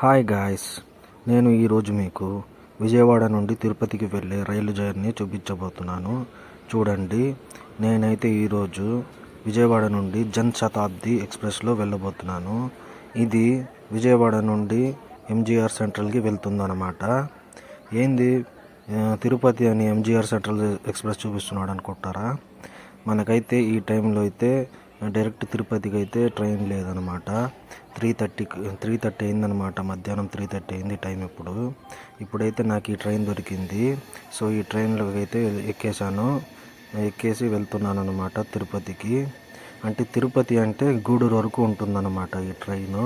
Hi guys, నేను ఈరోజు మీకు విజయవాడ నుండి తిరుపతికి వెళ్ళే రైలు జర్నీ చూపించబోతున్నాను. చూడండి, నేనైతే ఈరోజు విజయవాడ నుండి జన్ శతాబ్ది ఎక్స్ప్రెస్లో వెళ్ళబోతున్నాను. ఇది విజయవాడ నుండి ఎంజీఆర్ సెంట్రల్కి వెళ్తుందన్నమాట. ఏంది తిరుపతి అని ఎంజీఆర్ సెంట్రల్ ఎక్స్ప్రెస్ చూపిస్తున్నాడు అనుకుంటారా? మనకైతే ఈ టైంలో అయితే డైరెక్ట్ తిరుపతికి అయితే ట్రైన్ లేదనమాట. 3:30 అయిందనమాట. మధ్యాహ్నం 3:30 అయింది టైం. ఇప్పుడైతే నాకు ఈ ట్రైన్ దొరికింది. సో ఈ ట్రైన్లోకి అయితే ఎక్కేసి వెళ్తున్నాను అనమాట తిరుపతికి. అంటే తిరుపతి అంటే గూడూరు వరకు ఉంటుందన్నమాట ఈ ట్రైను.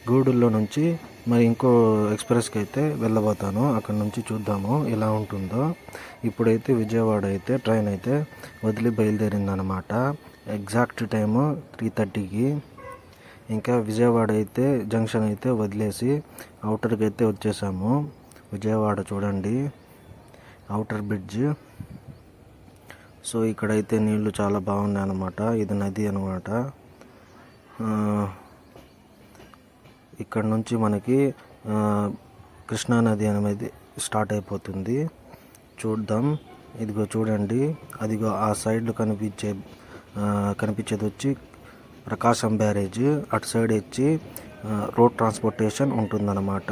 గూడూరులో నుంచి మరి ఇంకో ఎక్స్ప్రెస్కి అయితే వెళ్ళబోతాను. అక్కడ నుంచి చూద్దాము ఎలా ఉంటుందో. ఇప్పుడైతే విజయవాడ అయితే ట్రైన్ అయితే వదిలి బయలుదేరిందనమాట. Exact time 3:30కి. ఇంకా విజయవాడ అయితే జంక్షన్ అయితే వదిలేసి అవుటర్కి అయితే వచ్చేసాము. విజయవాడ చూడండి, అవుటర్ బ్రిడ్జ్. సో ఇక్కడైతే నీళ్లు చాలా బాగున్నాయి అన్నమాట. ఇది నది అనమాట. ఇక్కడ నుంచి మనకి కృష్ణానది అనేది స్టార్ట్ అయిపోతుంది. చూద్దాం. ఇదిగో చూడండి, అదిగో ఆ సైడ్లో కనిపించేది వచ్చి ప్రకాశం బ్యారేజ్. అటు సైడ్ వచ్చి రోడ్ ట్రాన్స్పోర్టేషన్ ఉంటుందన్నమాట.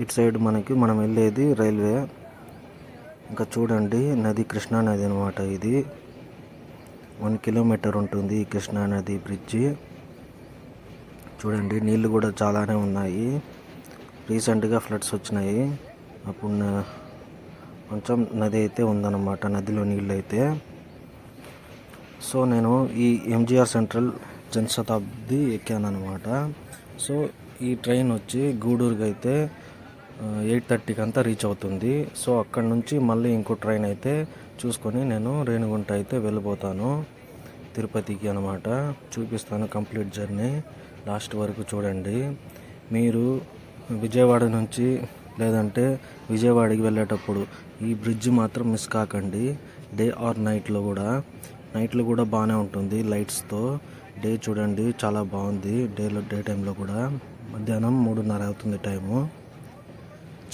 ఇటు సైడ్ మనం వెళ్ళేది రైల్వే. ఇంకా చూడండి, నది కృష్ణా నది అనమాట. ఇది 1 కిలోమీటర్ ఉంటుంది ఈ కృష్ణా నది బ్రిడ్జి. చూడండి, నీళ్ళు కూడా చాలానే ఉన్నాయి. రీసెంట్గా ఫ్లడ్స్ వచ్చినాయి. అప్పుడు కొంచెం నది అయితే ఉందన్నమాట, నదిలో నీళ్ళు అయితే. సో నేను ఈ ఎంజీఆర్ సెంట్రల్ జన్ శతాబ్ది ఎక్కాను అనమాట. సో ఈ ట్రైన్ వచ్చి గూడూరుకి అయితే 8:30కి అంతా రీచ్ అవుతుంది. సో అక్కడ నుంచి మళ్ళీ ఇంకో ట్రైన్ అయితే చూసుకొని నేను రేణిగుంట అయితే వెళ్ళిపోతాను తిరుపతికి అనమాట. చూపిస్తాను కంప్లీట్ జర్నీ లాస్ట్ వరకు చూడండి. మీరు విజయవాడ నుంచి లేదంటే విజయవాడకి వెళ్ళేటప్పుడు ఈ బ్రిడ్జ్ మాత్రం మిస్ కాకండి. డే ఆర్ నైట్లో కూడా బాగానే ఉంటుంది లైట్స్తో. డే చూడండి చాలా బాగుంది. డే టైంలో కూడా మధ్యాహ్నం 3:30 అవుతుంది టైము.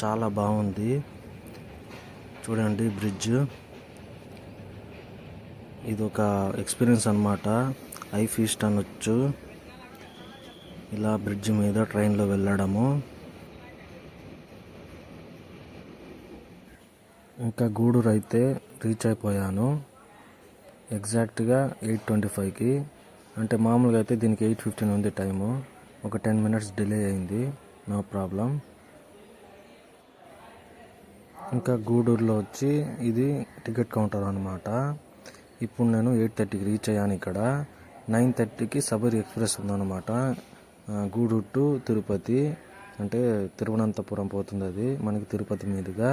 చాలా బాగుంది. చూడండి బ్రిడ్జ్, ఇది ఒక ఎక్స్పీరియన్స్ అనమాట. ఐ ఫీస్ట్ అనొచ్చు ఇలా బ్రిడ్జ్ మీద ట్రైన్లో వెళ్ళడము. ఇంకా గూడూరు అయితే రీచ్ అయిపోయాను ఎగ్జాక్ట్గా 8:25కి. అంటే మామూలుగా అయితే దీనికి 8:15 ఉంది టైము. ఒక 10 మినిట్స్ డిలే అయింది, నో ప్రాబ్లం. ఇంకా గూడూరులో వచ్చి ఇది టికెట్ కౌంటర్ అనమాట. ఇప్పుడు నేను 8:30కి రీచ్ అయ్యాను. ఇక్కడ 9:30కి శబరి ఎక్స్ప్రెస్ ఉందన్నమాట. గూడూరు టు తిరుపతి, అంటే తిరువనంతపురం పోతుంది అది మనకి తిరుపతి మీదుగా.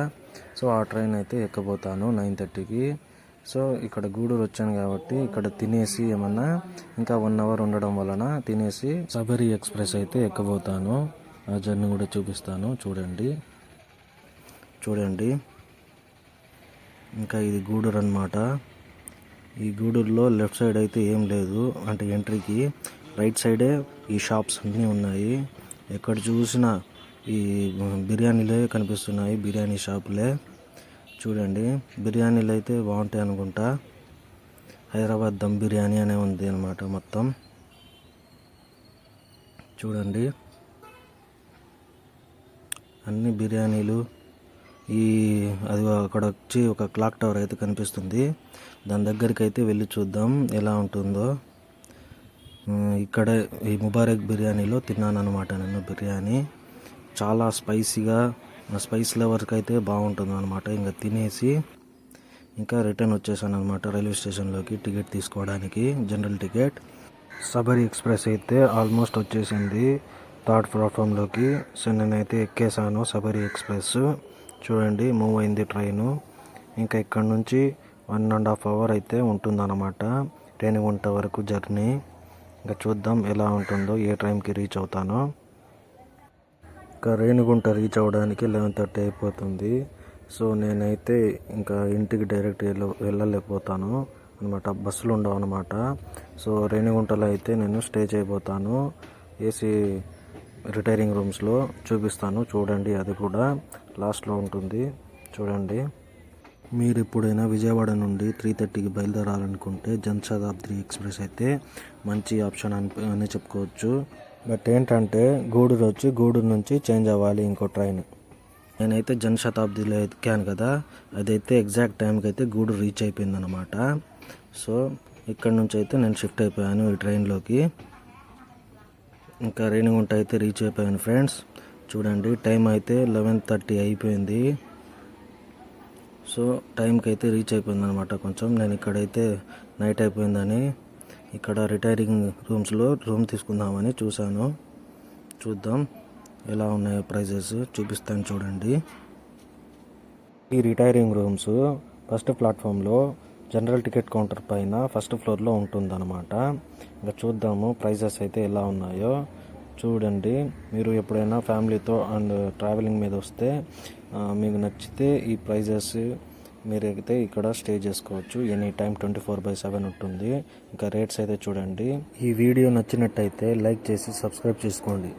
సో ఆ ట్రైన్ అయితే ఎక్కబోతాను 9:30కి. సో ఇక్కడ గూడూరు వచ్చాను కాబట్టి ఇక్కడ తినేసి ఏమన్నా ఇంకా 1 అవర్ ఉండడం వలన తినేసి శబరి ఎక్స్ప్రెస్ అయితే ఎక్కబోతాను. ఆ జర్నీ కూడా చూపిస్తాను. చూడండి ఇంకా ఇది గూడూరు అనమాట. ఈ గూడూరులో లెఫ్ట్ సైడ్ అయితే ఏం లేదు, అంటే ఎంట్రీకి రైట్ సైడే ఈ షాప్స్ అన్నీ ఉన్నాయి. ఎక్కడ చూసినా ఈ బిర్యానీలే కనిపిస్తున్నాయి, బిర్యానీ షాపులే. చూడండి, బిర్యానీలు అయితే బాగుంటాయి అనుకుంటా. హైదరాబాద్ దమ్ బిర్యానీ అనే ఉంది అనమాట మొత్తం. చూడండి అన్ని బిర్యానీలు. అది అక్కడ వచ్చి ఒక క్లాక్ టవర్ అయితే కనిపిస్తుంది. దాని దగ్గరికి అయితే వెళ్ళి చూద్దాం ఎలా ఉంటుందో. ఇక్కడ ఈ ముబారక్ బిర్యానీలో తిన్నాను అనమాట నేను. బిర్యానీ చాలా స్పైస్ లెవర్కి అయితే బాగుంటుంది అనమాట. ఇంకా తినేసి ఇంకా రిటర్న్ వచ్చేసాను అనమాట రైల్వే స్టేషన్లోకి టికెట్ తీసుకోవడానికి, జనరల్ టికెట్. శబరి ఎక్స్ప్రెస్ అయితే ఆల్మోస్ట్ వచ్చేసింది 3rd ప్లాట్ఫామ్లోకి. సో నేనైతే ఎక్కేసాను శబరి ఎక్స్ప్రెస్. చూడండి, మూవ్ అయింది ట్రైను. ఇంకా ఇక్కడ నుంచి 1.5 అవర్ అయితే ఉంటుందన్నమాట రేణిగుంట వరకు జర్నీ. ఇంకా చూద్దాం ఎలా ఉంటుందో, ఏ టైంకి రీచ్ అవుతానో. ఇంకా రేణిగుంట రీచ్ అవ్వడానికి 11:30 అయిపోతుంది. సో నేనైతే ఇంకా ఇంటికి డైరెక్ట్ వెళ్ళలేకపోతాను అనమాట. బస్సులు ఉండవు అనమాట. సో రేణిగుంటలో అయితే నేను స్టే చేయబోతాను. ఏసీ రిటైరింగ్ రూమ్స్లో చూపిస్తాను చూడండి. అది కూడా లాస్ట్లో ఉంటుంది చూడండి. మీరు ఎప్పుడైనా విజయవాడ నుండి 3:30కి బయలుదేరాలనుకుంటే జనశతాబ్ది ఎక్స్ప్రెస్ అయితే మంచి ఆప్షన్ అని చెప్పుకోవచ్చు. బట్ ఏంటంటే గూడూరు నుంచి చేంజ్ అవ్వాలి ఇంకో ట్రైన్. నేనైతే జనశతాబ్దిలో ఎక్కాను కదా, అదైతే ఎగ్జాక్ట్ టైంకి అయితే గూడూరు రీచ్ అయిపోయింది అనమాట. సో ఇక్కడ నుంచి అయితే నేను షిఫ్ట్ అయిపోయాను ఈ ట్రైన్లోకి. ఇంకా రేణిగుంట అయితే రీచ్ అయిపోయాను ఫ్రెండ్స్. చూడండి టైం అయితే 11:30 అయిపోయింది. సో టైంకి అయితే రీచ్ అయిపోయింది అనమాట. కొంచెం నేను ఇక్కడైతే నైట్ అయిపోయిందని ఇక్కడ రిటైరింగ్ రూమ్స్లో రూమ్ తీసుకుందామని చూద్దాం ఎలా ఉన్నాయో ప్రైజెస్ చూపిస్తాను చూడండి. ఈ రిటైరింగ్ రూమ్స్ ఫస్ట్ ప్లాట్ఫామ్లో జనరల్ టికెట్ కౌంటర్ పైన ఫస్ట్ ఫ్లోర్లో ఉంటుందన్నమాట. ఇంకా చూద్దాము ప్రైజెస్ అయితే ఎలా ఉన్నాయో చూడండి. మీరు ఎప్పుడైనా ఫ్యామిలీతో అండ్ ట్రావెలింగ్ మీద వస్తే మీకు నచ్చితే ఈ ప్రైజెస్ మీరైతే ఇక్కడ స్టే చేసుకోవచ్చు. ఎనీ టైం 24/7 ఉంటుంది. ఇంకా రేట్స్ అయితే చూడండి. ఈ వీడియో నచ్చినట్టయితే లైక్ చేసి సబ్స్క్రైబ్ చేసుకోండి.